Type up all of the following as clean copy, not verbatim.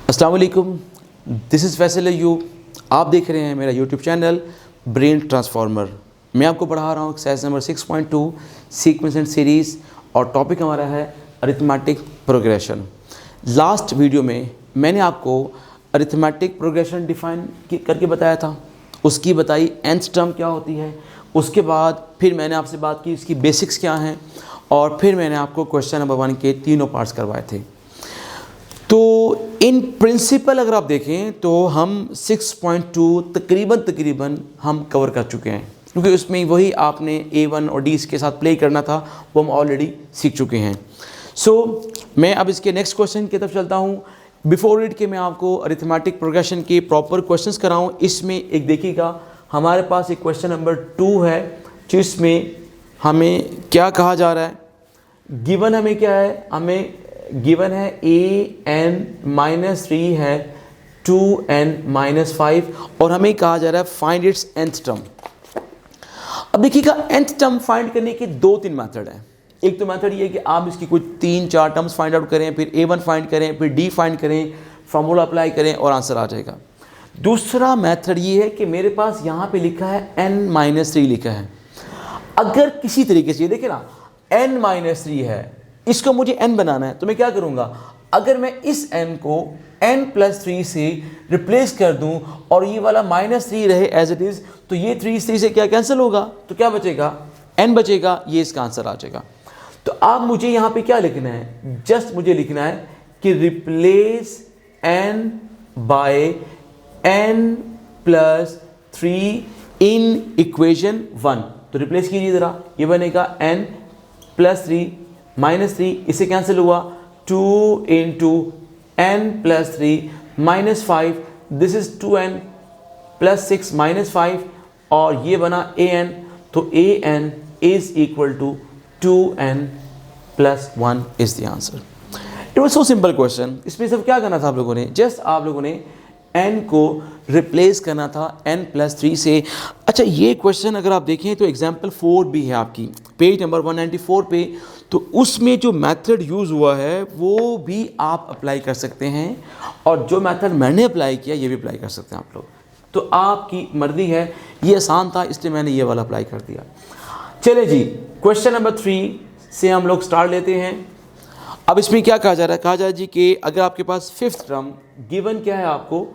अस्सलाम वालेकुम, this is Faisal अय्यूब। आप देख रहे हैं मेरा यूट्यूब चैनल ब्रेन ट्रांसफार्मर। मैं आपको पढ़ा रहा हूँ exercise number 6.2 sequence and series और टॉपिक हमारा है अरिथमेटिक प्रोग्रेशन। लास्ट वीडियो में मैंने आपको अरिथमेटिक प्रोग्रेशन डिफ़ाइन करके बताया था, उसकी बताई nth टर्म क्या होती है। उसके बाद फिर मैंने आपसे बात की इसकी बेसिक्स क्या हैं और फिर मैंने आपको क्वेश्चन नंबर 1 के तीनों पार्ट्स करवाए थे। तो इन प्रिंसिपल अगर आप देखें तो हम 6.2 तकरीबन हम कवर कर चुके हैं, क्योंकि उसमें वही आपने A1 और D के साथ प्ले करना था, वो हम ऑलरेडी सीख चुके हैं। मैं अब इसके नेक्स्ट क्वेश्चन की तरफ चलता हूँ। बिफोर इट के मैं आपको अरिथमेटिक प्रोग्रेशन के प्रॉपर क्वेश्चंस कराऊँ। इसमें एक देखिएगा, हमारे पास एक क्वेश्चन नंबर 2 है जिसमें हमें क्या कहा जा रहा है। गिवन हमें क्या है, हमें गिवन है an-3 है 2n-5 और हमें कहा जा रहा है फाइंड इट्स nth टर्म। अब देखिएगा, nth टर्म फाइंड करने के 2-3 मेथड हैं। एक तो मेथड ये है कि आप इसकी कुछ 3-4 टर्म्स फाइंड आउट करें, फिर a1 फाइंड करें, फिर d फाइंड करें, फार्मूला अप्लाई करें और आंसर आ जाएगा। दूसरा मेथड ये है कि मेरे पास यहाँ पे लिखा है n-3 लिखा है। अगर किसी तरीके से ये देखें ना, n-3 है, इसको मुझे n बनाना है, तो मैं क्या करूँगा, अगर मैं इस n को n+3 से रिप्लेस कर दूं और ये वाला -3 रहे एज इट इज़, तो ये 3 से क्या कैंसिल होगा, तो क्या बचेगा, n बचेगा। ये इसका आंसर आ जाएगा। तो आप मुझे यहाँ पे क्या लिखना है, जस्ट मुझे लिखना है कि replace n by n+3 in equation 1। तो रिप्लेस कीजिए ज़रा, ये बनेगा n+3 -3, इसे कैंसिल हुआ, 2 into n+3 -5, this is 2n +6 -5 और ये बना an। तो an is equal to 2n+1 is the answer. It was so simple question. इसमें सब क्या करना था आप लोगों ने, जस्ट आप लोगों ने n को रिप्लेस करना था n+3 से। अच्छा, ये क्वेश्चन अगर आप देखें तो एग्जाम्पल 4 भी है आपकी पेज नंबर 194 पे, तो उसमें जो मेथड यूज़ हुआ है वो भी आप अप्लाई कर सकते हैं और जो मेथड मैंने अप्लाई किया ये भी अप्लाई कर सकते हैं आप लोग। तो आपकी मर्जी है, ये आसान था इसलिए मैंने ये वाला अप्लाई कर दिया। चले जी, क्वेश्चन नंबर 3 से हम लोग स्टार्ट लेते हैं। अब इसमें क्या कहा जा रहा है, कहा जा रहा है जी कि अगर आपके पास 5th टर्म गिवन क्या है, आपको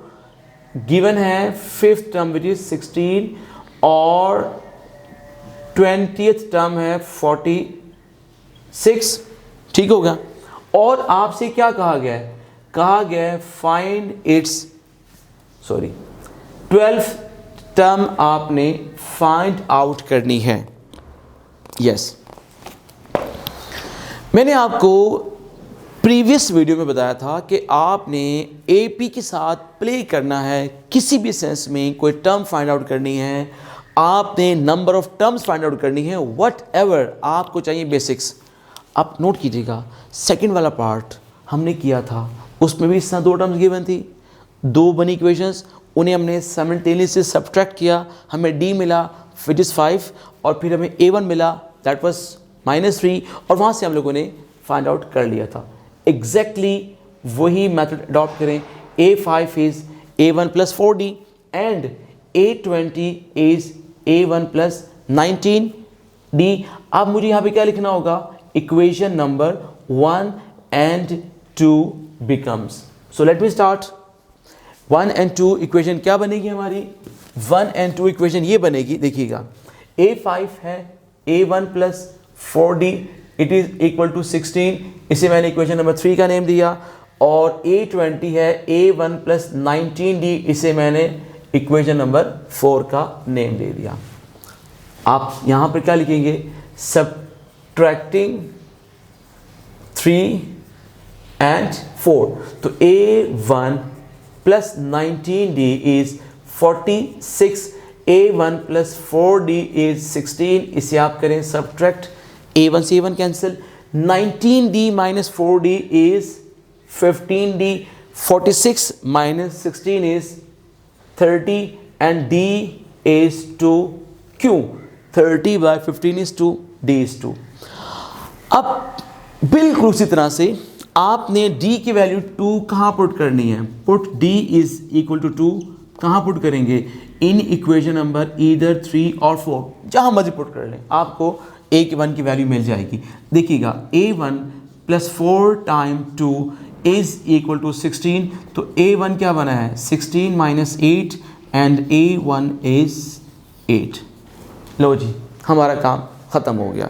गिवन है 5th टर्म विच इज 16 और 20th टर्म है 46, ठीक होगा। और आपसे क्या कहा गया है, कहा गया है फाइंड इट्स 12th टर्म आपने फाइंड आउट करनी है। यस, मैंने आपको प्रीवियस वीडियो में बताया था कि आपने AP के साथ प्ले करना है, किसी भी सेंस में कोई टर्म फाइंड आउट करनी है, आपने number of terms find out करनी है, वट एवर आपको चाहिए बेसिक्स। आप नोट कीजिएगा, सेकंड वाला पार्ट हमने किया था, उसमें भी इस तरह 2 टर्म्स गिवन थी, 2 बनी इक्वेशंस, उन्हें हमने साइमल्टेनियसली सब्ट्रैक्ट किया, हमें D मिला विच इज़ 5 और फिर हमें A1 मिला दैट वाज -3 और वहाँ से हम लोगों ने फाइंड आउट कर लिया था। एग्जैक्टली वही मेथड अडॉप्ट करें। A5 is A1 + 4D and A20 is A1 + 19D। अब मुझे यहाँ पे क्या लिखना होगा, equation number 1 and 2 becomes. So let me start. 1 and 2 equation क्या बनेगी हमारी, 1 and 2 इक्वेशन ये बनेगी, देखिएगा A5 है A1 + 4D it is equal to 16, इसे मैंने इक्वेशन नंबर 3 का नेम दिया। और A20 है A1 + 19D, इसे मैंने इक्वेशन नंबर 4 का नेम दे दिया। आप यहाँ पर क्या लिखेंगे, सब्ट्रैक्टिंग 3 and 4, तो A1 + 19D is 46, A1 + 4D is 16, इसे आप करें सब्ट्रैक्ट, A1 से A1 cancel, 19D - 4D is 15D, 46 - 16 is 30 and D is 2, क्यों, 30/15 is 2, D is 2। अब बिल्कुल उसी तरह से आपने d की वैल्यू 2 कहाँ पुट करनी है? Put d is equal to 2 कहाँ पुट करेंगे? इन इक्वेशन नंबर ईदर 3 और 4, जहाँ मर्जी पुट कर लें, आपको a1 की वैल्यू मिल जाएगी। देखिएगा a1 plus 4 time 2 is equal to 16, तो a1 क्या बना है? 16 माइनस 8 एंड a1 इज 8। लो जी, हमारा काम ख़त्म हो गया।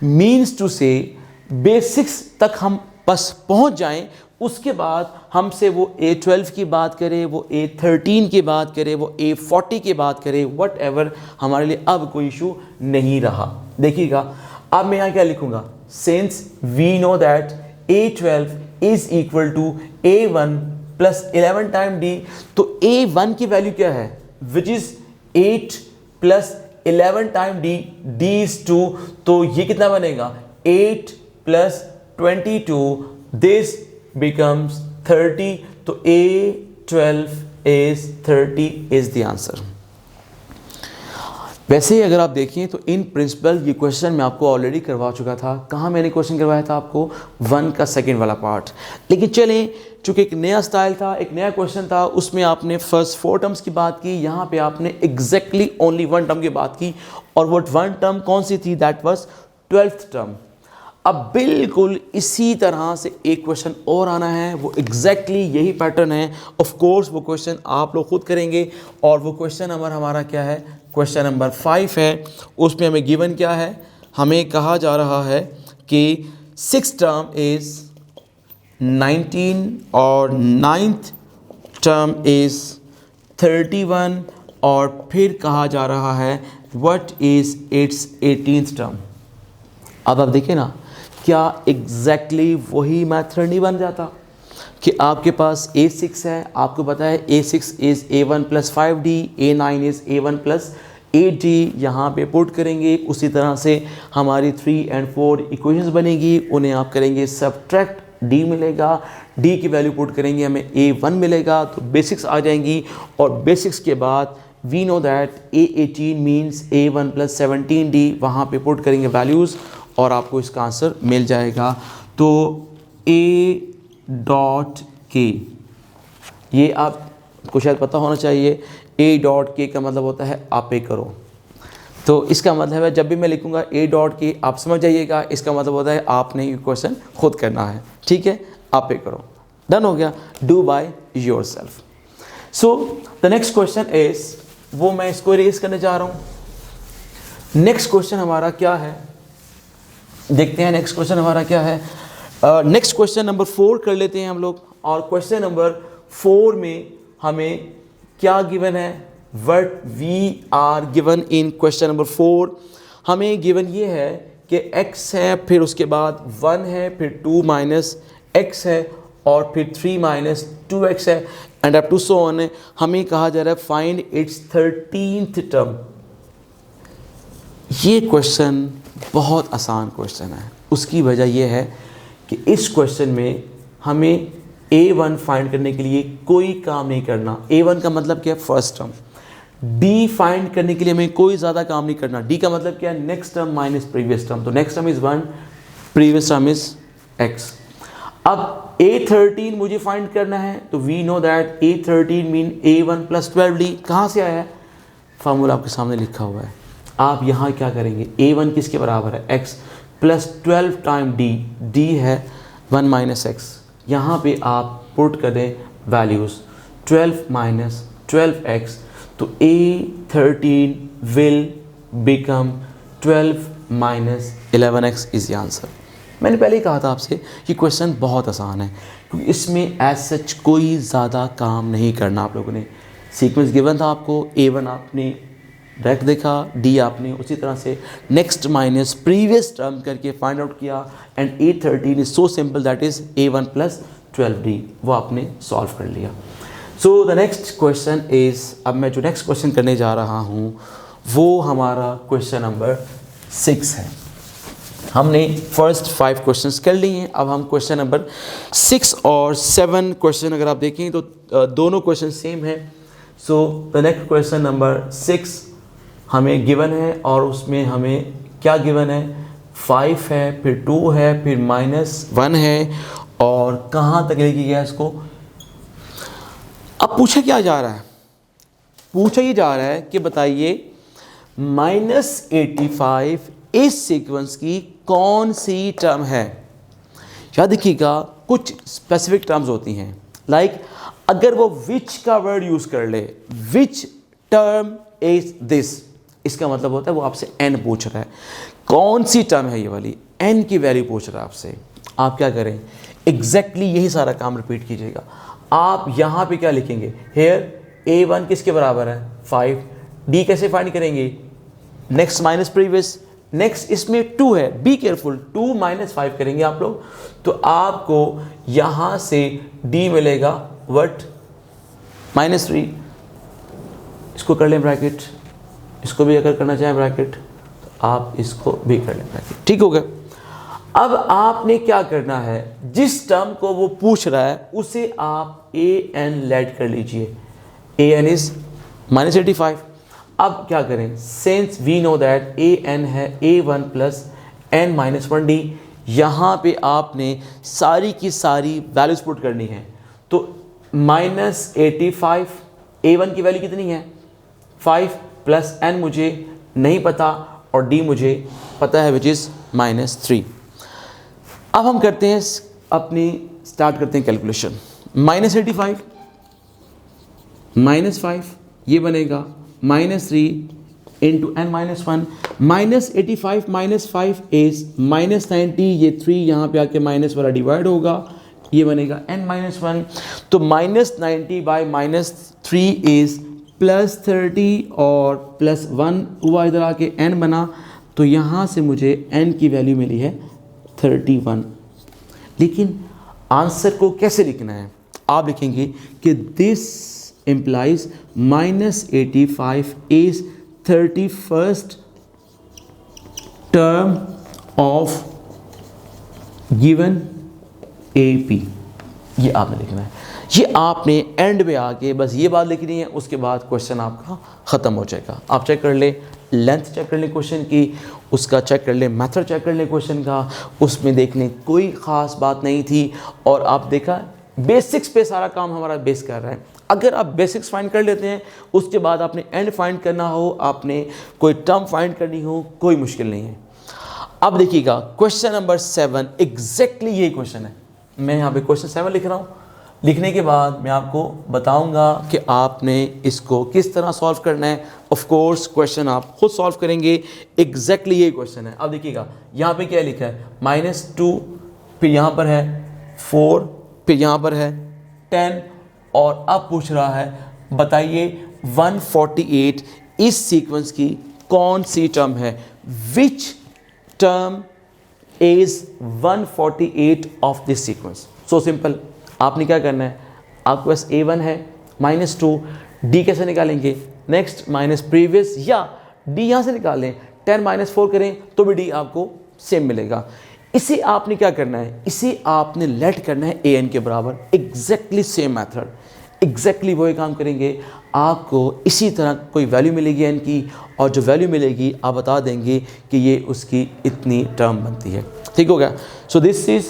मीन्स टू से बेसिक्स तक हम बस पहुंच जाएं, उसके बाद हमसे वो A12 की बात करे, वो A13 की बात करे, वो A40 की बात करे, वट एवर, हमारे लिए अब कोई इशू नहीं रहा। देखिएगा अब मैं यहाँ क्या लिखूँगा? Since we know that A12 is equal to A1 plus 11 time D, तो A1 की वैल्यू क्या है? Which is 8 plus 11 time D, D is 2, तो ये कितना बनेगा? 8 प्लस 22, दिस becomes 30, तो A12 is 30 is the answer। वैसे ही अगर आप देखें तो इन प्रिंसिपल ये क्वेश्चन मैं आपको ऑलरेडी करवा चुका था। कहाँ मैंने क्वेश्चन करवाया था आपको? 1 का सेकंड वाला पार्ट। लेकिन चलें, चूँकि एक नया स्टाइल था, एक नया क्वेश्चन था, उसमें आपने फर्स्ट 4 टर्म्स की बात की, यहाँ पे आपने एग्जैक्टली ओनली 1 टर्म की बात की, और वो 1 टर्म कौन सी थी? That was 12th term. अब बिल्कुल इसी तरह से एक क्वेश्चन और आना है, वो एग्जैक्टली यही पैटर्न है। ऑफ कोर्स वो क्वेश्चन आप लोग खुद करेंगे, और वो क्वेश्चन नंबर हमारा क्या है? क्वेश्चन नंबर 5 है। उसमें हमें गिवन क्या है? हमें कहा जा रहा है कि 6th टर्म इज़ 19 और 9th टर्म इज़ 31, और फिर कहा जा रहा है what is it's 18th term. अब आप देखिए ना, क्या एग्जैक्टली वही मैथड नहीं बन जाता कि आपके पास A6 है, आपको पता है A6 is A1 plus 5D, A9 is A1 plus 8D, यहाँ पे पुट करेंगे, उसी तरह से हमारी 3 और 4 इक्वेशंस बनेगी, उन्हें आप करेंगे सब्ट्रैक्ट, D मिलेगा, D की वैल्यू पुट करेंगे, हमें A1 मिलेगा, तो बेसिक्स आ जाएंगी, और बेसिक्स के बाद we know that A18 means A1 plus 17D, वहाँ पे पुट करेंगे वैल्यूज़, और आपको इसका आंसर मिल जाएगा। तो A.K, ये आपको शायद पता होना चाहिए, A.K का मतलब होता है आप पे करो। तो इसका मतलब है जब भी मैं लिखूंगा A.K, आप समझ जाइएगा, इसका मतलब होता है आपने ये क्वेश्चन खुद करना है। ठीक है, आप पे करो। डन हो गया, do by your self. So the next question is, वो मैं इसको इरेज करने जा रहा हूँ। नेक्स्ट क्वेश्चन हमारा क्या है, देखते हैं नेक्स्ट क्वेश्चन हमारा क्या है। नेक्स्ट क्वेश्चन नंबर 4 कर लेते हैं हम लोग, और क्वेश्चन नंबर 4 में हमें क्या गिवन है? What we are given in question number 4। हमें गिवन ये है कि x है, फिर उसके बाद 1 है, फिर 2 माइनस x है, और फिर 3 माइनस 2x है, and up to so on है। हमें कहा जा रहा है फाइंड इट्स 13th टर्म। ये क्वेश्चन बहुत आसान क्वेश्चन है। उसकी वजह यह है कि इस क्वेश्चन में हमें A1 फाइंड करने के लिए कोई काम नहीं करना। A1 का मतलब क्या है? First term. D फाइंड करने के लिए हमें कोई ज़्यादा काम नहीं करना। D का मतलब क्या है? Next term minus previous term. तो next term is 1, previous term is x। अब A13 मुझे फाइंड करना है, तो we know that A13 mean A1 plus 12D। कहाँ से आया है? फार्मूला आपके सामने लिखा हुआ है। आप यहाँ क्या करेंगे? A1 किसके बराबर है? x plus 12 time D, D है 1 माइनस x। यहाँ पे आप पुट कर दें वैल्यूज़ 12 माइनस 12x, तो A13 will become 12 minus 11x is the answer. मैंने पहले ही कहा था आपसे कि क्वेश्चन बहुत आसान है, क्योंकि इसमें एज सच कोई ज़्यादा काम नहीं करना। आप लोगों ने सीक्वेंस गिवन था आपको, A1 आपने डायरेक्ट देखा, D आपने उसी तरह से नेक्स्ट माइनस प्रीवियस टर्म करके फाइंड आउट किया, and A13 is so simple that is A1 plus 12D, वो आपने सॉल्व कर लिया। So the next question is, अब मैं जो नेक्स्ट क्वेश्चन करने जा रहा हूँ वो हमारा क्वेश्चन नंबर 6 है। हमने फर्स्ट 5 क्वेश्चंस कर लिए हैं, अब हम क्वेश्चन नंबर 6 और 7 क्वेश्चन अगर आप देखें तो दोनों क्वेश्चन सेम हैं। So the next question number 6 हमें गिवन है, और उसमें हमें क्या गिवन है? 5 है, फिर 2 है, फिर -1 है, और कहाँ तक लेके गया इसको। अब पूछा क्या जा रहा है, पूछा ये जा रहा है कि बताइए -85 इस सीक्वेंस की कौन सी टर्म है। याद रखिएगा कुछ स्पेसिफिक टर्म्स होती हैं, लाइक अगर वो विच का वर्ड यूज कर ले, विच टर्म इज दिस, इसका मतलब होता है वो आपसे n पूछ रहा है, कौन सी टर्म है ये वाली, n की वैल्यू पूछ रहा है आपसे। आप क्या करें, एग्जैक्टली यही सारा काम रिपीट कीजिएगा। आप यहाँ पे क्या लिखेंगे, हेयर a1 किसके बराबर है 5, d कैसे फाइंड करेंगे, नेक्स्ट माइनस प्रीवियस, नेक्स्ट इसमें 2 है, बी केयरफुल, 2 - 5 करेंगे आप लोग, तो आपको यहाँ से d मिलेगा वट -3, इसको कर लें ब्रैकेट, इसको भी अगर करना चाहें ब्रैकेट तो आप इसको भी कर लें ब्रैकेट, ठीक हो गया। अब आपने क्या करना है, जिस टर्म को वो पूछ रहा है उसे आप an लेट कर लीजिए, an इज -85। अब क्या करें, since we know that an है a1 प्लस n - 1d, यहाँ पे आपने सारी की सारी वैल्यूज पुट करनी है। तो -85, a1 की वैल्यू कितनी है 5 प्लस n मुझे नहीं पता और d मुझे पता है विच इज़ -3। अब हम करते हैं अपनी स्टार्ट करते हैं कैलकुलेशन। -85 -5 ये बनेगा -3 इंटू n - 1, -85 -5 इज -90, ये 3 यहाँ पे आके माइनस वाला डिवाइड होगा, ये बनेगा n - 1, तो -90 बाई -3 इज +30 और +1 हुआ, इधर आके n बना, तो यहाँ से मुझे n की वैल्यू मिली है 31। लेकिन आंसर को कैसे लिखना है, आप लिखेंगे कि this implies -85 is 31st term of given AP, ये आपने लिखना है। ये आपने एंड में आके बस ये बात लिखनी है, उसके बाद क्वेश्चन आपका ख़त्म हो जाएगा। आप चेक कर ले, लेंथ चेक कर ले क्वेश्चन की, उसका चेक कर ले, मेथड चेक कर ले क्वेश्चन का, उसमें देखने कोई ख़ास बात नहीं थी। और आप देखा बेसिक्स पे सारा काम हमारा बेस कर रहा है। अगर आप बेसिक्स फाइंड कर लेते हैं, उसके बाद आपने एंड फाइंड करना हो, आपने कोई टर्म फाइंड करनी हो, कोई मुश्किल नहीं है। अब देखिएगा क्वेश्चन नंबर 7, एग्जैक्टली यही क्वेश्चन है। मैं यहाँ पे क्वेश्चन 7 लिख रहा हूँ, लिखने के बाद मैं आपको बताऊंगा कि आपने इसको किस तरह सॉल्व करना है। ऑफ कोर्स क्वेश्चन आप खुद सॉल्व करेंगे, एग्जैक्टली यही क्वेश्चन है। अब देखिएगा यहाँ पे क्या लिखा है, -2, फिर यहाँ पर है 4, फिर यहाँ पर है 10, और अब पूछ रहा है बताइए 148 इस सीक्वेंस की कौन सी टर्म है, which term is 148 of this sequence. So simple, आपने क्या करना है, आपके पास a1 है -2, d कैसे निकालेंगे, नेक्स्ट माइनस प्रीवियस, या d यहाँ से निकाल लें, 10 - 4 करें तो भी d आपको सेम मिलेगा। इसे आपने क्या करना है, इसे आपने लेट करना है an के बराबर, एग्जैक्टली सेम मेथड, एग्जैक्टली वही काम करेंगे। आपको इसी तरह कोई वैल्यू मिलेगी n की, और जो वैल्यू मिलेगी आप बता देंगे कि ये उसकी इतनी टर्म बनती है। ठीक हो गया। So this is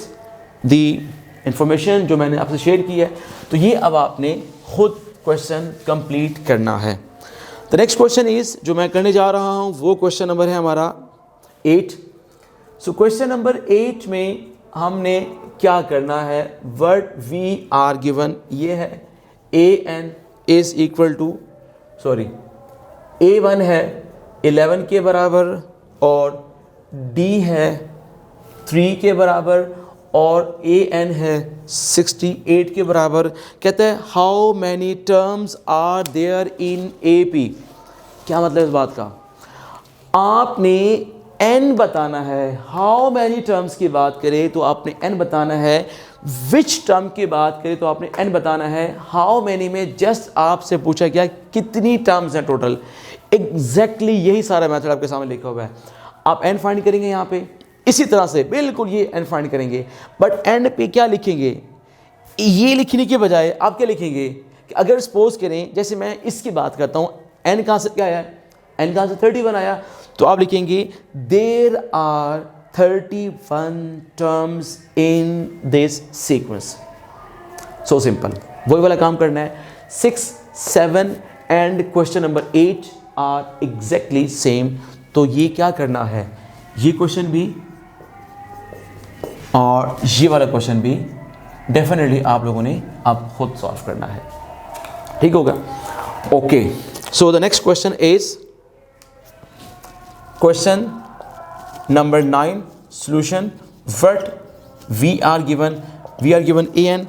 the information जो मैंने आपसे शेयर की है। तो ये अब आपने खुद क्वेश्चन कंप्लीट करना है। द नेक्स्ट क्वेश्चन इज़ जो मैं करने जा रहा हूँ वो क्वेश्चन नंबर है हमारा 8। सो क्वेश्चन नंबर 8 में हमने क्या करना है, व्हाट वी आर गिवन ये है an is equal to a1 है 11 के बराबर और d है 3 के बराबर और an है 68 के बराबर। कहते हैं how many terms are there in AP। क्या मतलब इस बात का, आपने n बताना है। हाउ मैनी टर्म्स की बात करें तो आपने n बताना है, विच टर्म की बात करें तो आपने n बताना है। हाउ मैनी में जस्ट आपसे पूछा गया कितनी टर्म्स हैं टोटल, एग्जैक्टली यही सारा मेथड आपके सामने लिखा हुआ है। आप n फाइंड करेंगे यहाँ पे, इसी तरह से बिल्कुल ये n फाइंड करेंगे, बट एंड पे क्या लिखेंगे, ये लिखने के बजाय आप क्या लिखेंगे कि अगर सपोज करें जैसे मैं इसकी बात करता हूँ, n कहाँ से क्या आया, n कहाँ से 31 आया, तो आप लिखेंगे there are 31 terms in this sequence. So simple, वही वाला काम करना है। 6, 7 and question number 8 are exactly same. तो ये क्या करना है, ये क्वेश्चन भी और ये वाला क्वेश्चन भी डेफिनेटली आप लोगों ने अब खुद सॉल्व करना है। ठीक होगा? Okay, so the next question is question number 9 solution. What we are given an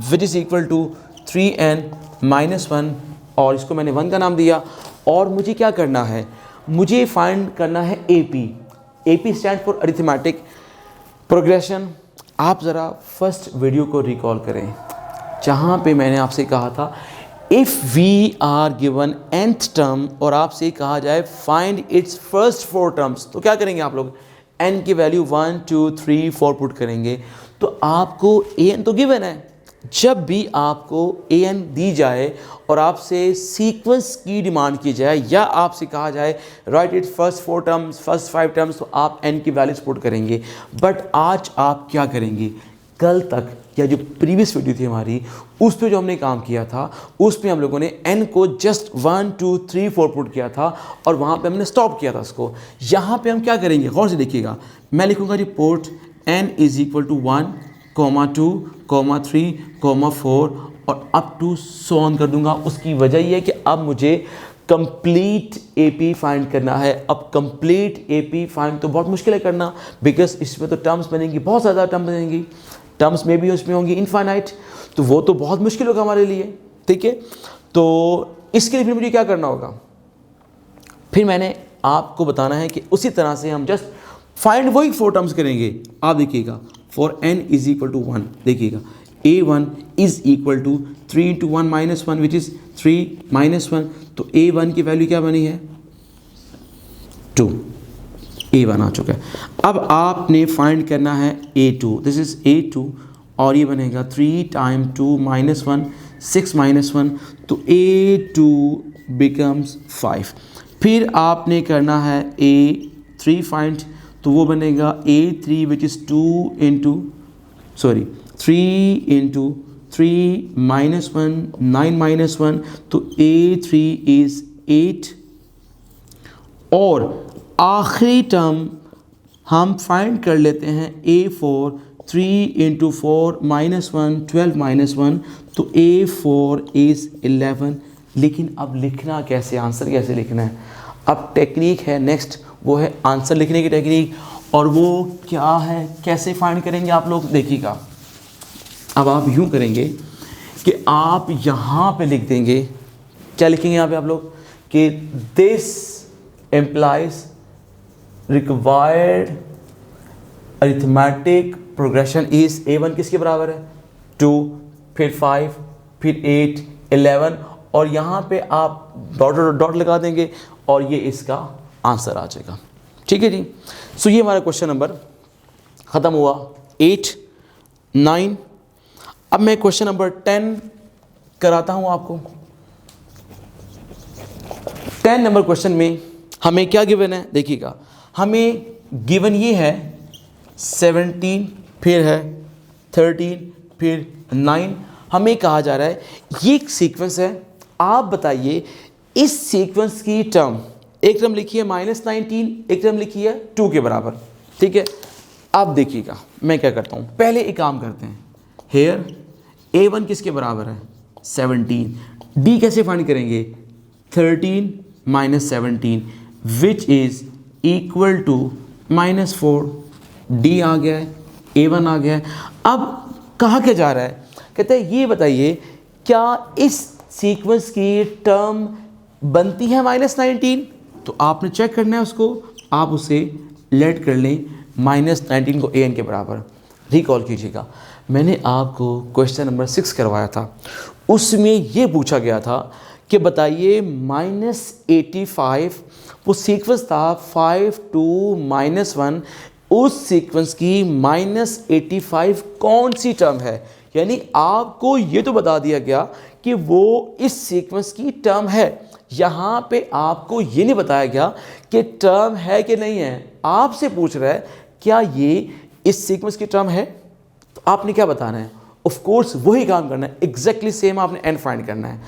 which is equal to 3n minus 1 और इसको मैंने 1 का नाम दिया। और मुझे क्या करना है, मुझे फाइंड करना है AP stand for arithmetic progression. आप ज़रा फर्स्ट वीडियो को रिकॉल करें जहाँ पे मैंने आपसे कहा था if we are given nth term और आपसे कहा जाए फाइंड इट्स फर्स्ट 4 टर्म्स, तो क्या करेंगे आप लोग, n की वैल्यू 1 2 3 4 पुट करेंगे। तो आपको an तो गिवन है, जब भी आपको an दी जाए और आपसे सीक्वेंस की डिमांड की जाए या आपसे कहा जाए right it's first 4 terms first 5 terms, तो आप n की वैल्यूज पुट करेंगे। बट आज आप क्या करेंगे, कल तक या जो प्रीवियस वीडियो थी हमारी उस पे जो हमने काम किया था उस पे हम लोगों ने n को जस्ट 1 2 3 4 पुट किया था और वहाँ पे हमने स्टॉप किया था उसको। यहाँ पे हम क्या करेंगे, गौर से देखिएगा, मैं लिखूँगा report n is equal to 1, 2, 3, 4 और अप टू सो ऑन कर दूंगा। उसकी वजह ये है कि अब मुझे कंप्लीट AP फाइंड करना है। अब कंप्लीट AP फाइंड तो बहुत मुश्किल है करना, बिकॉज इसमें तो टर्म्स बनेंगी, बहुत ज़्यादा टर्म बनेंगी, टर्म्स में भी उसमें होंगी इनफाइनाइट, तो वो तो बहुत मुश्किल होगा हमारे लिए। ठीक है, तो इसके लिए फिर मुझे क्या करना होगा, फिर मैंने आपको बताना है कि उसी तरह से हम जस्ट फाइंड वही 4 टर्म्स करेंगे। आप देखिएगा for n is equal to 1, देखिएगा a1 is equal to 3 into 1 minus 1 which is 3 minus 1, तो a1 की वैल्यू क्या बनी है 2, a1 आ चुका है। अब आपने फाइंड करना है a2, दिस इज a2 और ये बनेगा 3 टाइम 2 माइनस 1 6 माइनस 1, तो a2 बिकम्स 5। फिर आपने करना है a3 फाइंड, तो वो बनेगा a3 which is 3 into 3 minus 1 9 minus 1, तो a3 इज़ 8। और आखिरी टर्म हम फाइंड कर लेते हैं a4, 3 इंटू 4 माइनस 1 12 माइनस 1, तो a4 इज़ 11। लेकिन अब लिखना कैसे, आंसर कैसे लिखना है, अब टेक्निक है नेक्स्ट, वो है आंसर लिखने की टेक्निक। और वो क्या है, कैसे फाइंड करेंगे आप लोग, देखिएगा। अब आप यूँ करेंगे कि आप यहाँ पे लिख देंगे, क्या लिखेंगे यहाँ पे आप लोग, कि this implies required arithmetic progression is a1 किसके बराबर है 2, फिर 5, फिर 8, 11 और यहाँ पे आप डॉट लगा देंगे और ये इसका आंसर आ जाएगा। ठीक है जी, सो ये हमारा क्वेश्चन नंबर ख़त्म हुआ 8, 9। अब मैं क्वेश्चन नंबर 10 कराता हूँ आपको। 10 नंबर क्वेश्चन में हमें क्या गिवन है, देखिएगा, हमें गिवन ये है 17, फिर है 13, फिर 9। हमें कहा जा रहा है ये एक सीक्वेंस है, आप बताइए इस सीक्वेंस की टर्म, एक टर्म लिखी है -19, एक टर्म लिखी है 2 के बराबर। ठीक है, अब देखिएगा मैं क्या करता हूँ, पहले एक काम करते हैं, हेयर a1 किसके बराबर है 17, d कैसे फाइंड करेंगे 13 minus 17 which is equal to -4, d आ गया है, a1 आ गया है। अब कहा क्या जा रहा है, कहते हैं ये बताइए क्या इस सीक्वेंस की टर्म बनती है -19, तो आपने चेक करना है उसको, आप उसे लेट कर लें -19 को an के बराबर। रिकॉल कीजिएगा, मैंने आपको क्वेश्चन नंबर 6 करवाया था, उसमें ये पूछा गया था कि बताइए -85 वो सीक्वेंस था 5 2 -1, उस सीक्वेंस की -85 कौन सी टर्म है। यानी आपको ये तो बता दिया गया कि वो इस सीक्वेंस की टर्म है, यहाँ पे आपको ये नहीं बताया गया कि टर्म है कि नहीं है, आपसे पूछ रहा है क्या ये इस सीक्वेंस की टर्म है? तो आपने क्या बताना है? ऑफ कोर्स वही काम करना है, एग्जैक्टली सेम आपने n फाइंड करना है।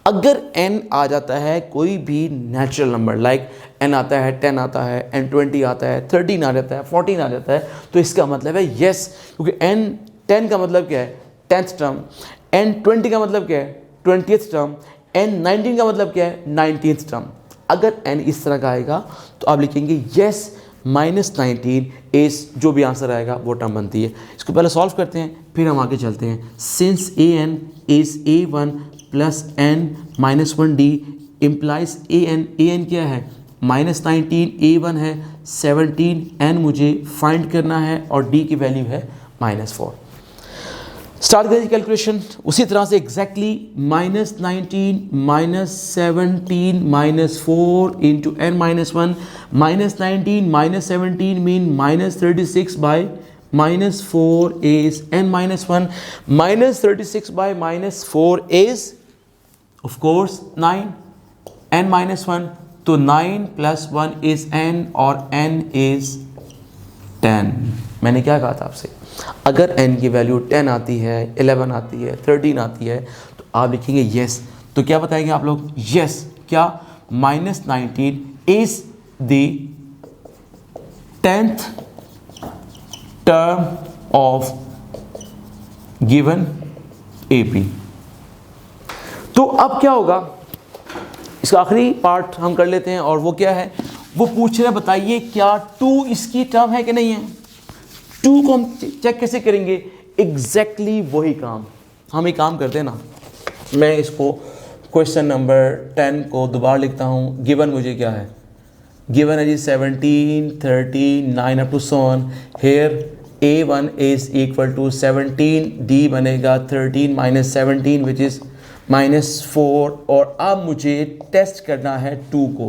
अगर n आ जाता है कोई भी नेचुरल नंबर, लाइक n आता है, 10 आता है, n 20 आता है, 13 आ जाता है, 14 आ जाता है, तो इसका मतलब है यस, क्योंकि n 10 का मतलब क्या है? 10th term. n 20 का मतलब क्या है? 20th term. n 19 का मतलब क्या है? 19th term. अगर n इस तरह का आएगा तो आप लिखेंगे यस -19 इस जो भी आंसर आएगा वो टर्म बनती है। इसको पहले सॉल्व करते हैं, फिर हम आगे चलते हैं। Since an is a1 plus n-1d implies an क्या है? -19, a1 है 17, n मुझे फाइंड करना है और d की वैल्यू है -4। स्टार्ट करें कैलकुलेशन उसी तरह से exactly -19 -17 -4 into n -1 -19 -17 mean -36 by -4 is n -1 -36 by -4 is of course 9 n -1 तो 9 + 1 is n और n is 10। मैंने क्या कहा था आपसे? अगर n की वैल्यू 10 आती है, 11 आती है, 13 आती है तो आप लिखेंगे यस। तो क्या बताएंगे आप लोग? यस क्या? -19 is the 10th term of given AP। तो अब क्या होगा? इसका आखिरी पार्ट हम कर लेते हैं और वो क्या है? वो पूछ रहे हैं बताइए क्या 2 इसकी टर्म है कि नहीं है? 2 को हम चेक कैसे करेंगे? एग्जैक्टली वही काम हम एक काम करते हैं ना, मैं इसको क्वेश्चन नंबर 10 को दोबारा लिखता हूँ। गिवन मुझे क्या है? गिवन है जी 17, 30, 9 up to so on। Here A1 is equal to 17, D बनेगा 13 - 17 विच इज़ -4। और अब मुझे टेस्ट करना है 2 को।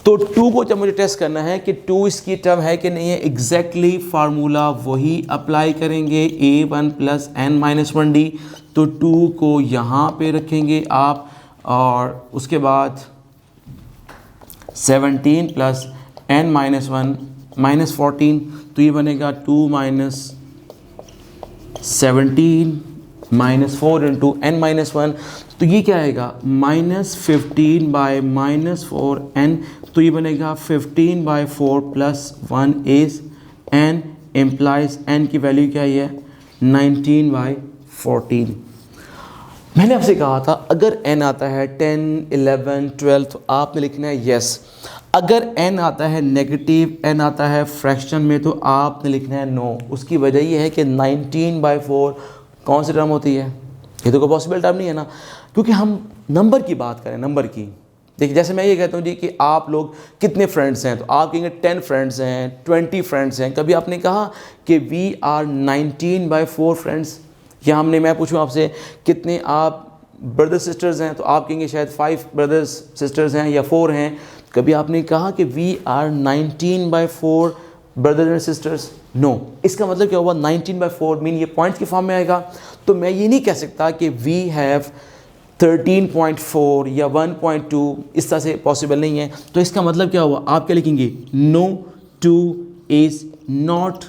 तो 2 को जब मुझे टेस्ट करना है कि 2 इसकी टर्म है कि नहीं है, एग्जैक्टली फार्मूला वही अप्लाई करेंगे, a1 + n-1d। तो 2 को यहाँ पे रखेंगे आप और उसके बाद 17 + n-1 -14 तो ये बनेगा 2 - 17 -4 इंटू n-1 तो ये क्या आएगा? -15 बाय -4n तो ये बनेगा 15/4 + 1 इज n इम्प्लाइज n की वैल्यू क्या है? 19/14। मैंने आपसे कहा था अगर n आता है 10, 11, 12 तो आपने लिखना है यस। अगर n आता है नेगेटिव, n आता है फ्रैक्शन में तो आपने लिखना है नो। उसकी वजह ये है कि 19/4 कौन सी टर्म होती है? ये तो कोई पॉसिबल टर्म नहीं है ना, क्योंकि हम नंबर की बात करें, नंबर की। देखिए जैसे मैं ये कहता हूँ जी कि आप लोग कितने फ्रेंड्स हैं तो आप कहेंगे 10 फ्रेंड्स हैं, 20 फ्रेंड्स हैं। कभी आपने कहा कि वी आर 19/4 फ्रेंड्स? या मैं पूछूँ आपसे कितने आप ब्रदर सिस्टर्स हैं तो आप कहेंगे शायद 5 ब्रदर्स सिस्टर्स हैं या 4 हैं। कभी आपने कहा कि we are 19/4 brothers and sisters? No. इसका मतलब क्या हुआ? 19/4 मीन ये पॉइंट्स की फॉर्म में आएगा। तो मैं ये नहीं कह सकता कि वी हैव 13.4 या 1.2, इस तरह से पॉसिबल नहीं है। तो इसका मतलब क्या हुआ? आप क्या लिखेंगे? No 2 is not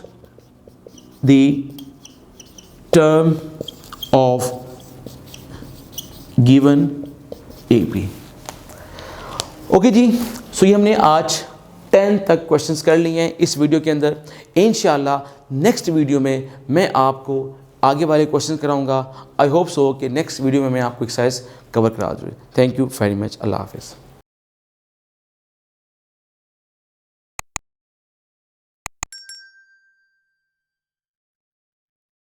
the term of given AP। Okay जी, सो ये हमने आज 10 तक क्वेश्चंस कर लिए हैं इस वीडियो के अंदर। इंशाल्लाह नेक्स्ट वीडियो में मैं आपको आगे वाले क्वेश्चन कराऊंगा। आई होप सो कि नेक्स्ट वीडियो में मैं आपको एक्सरसाइज कवर करा दूँ। Thank you very much. अल्लाह हाफिज़।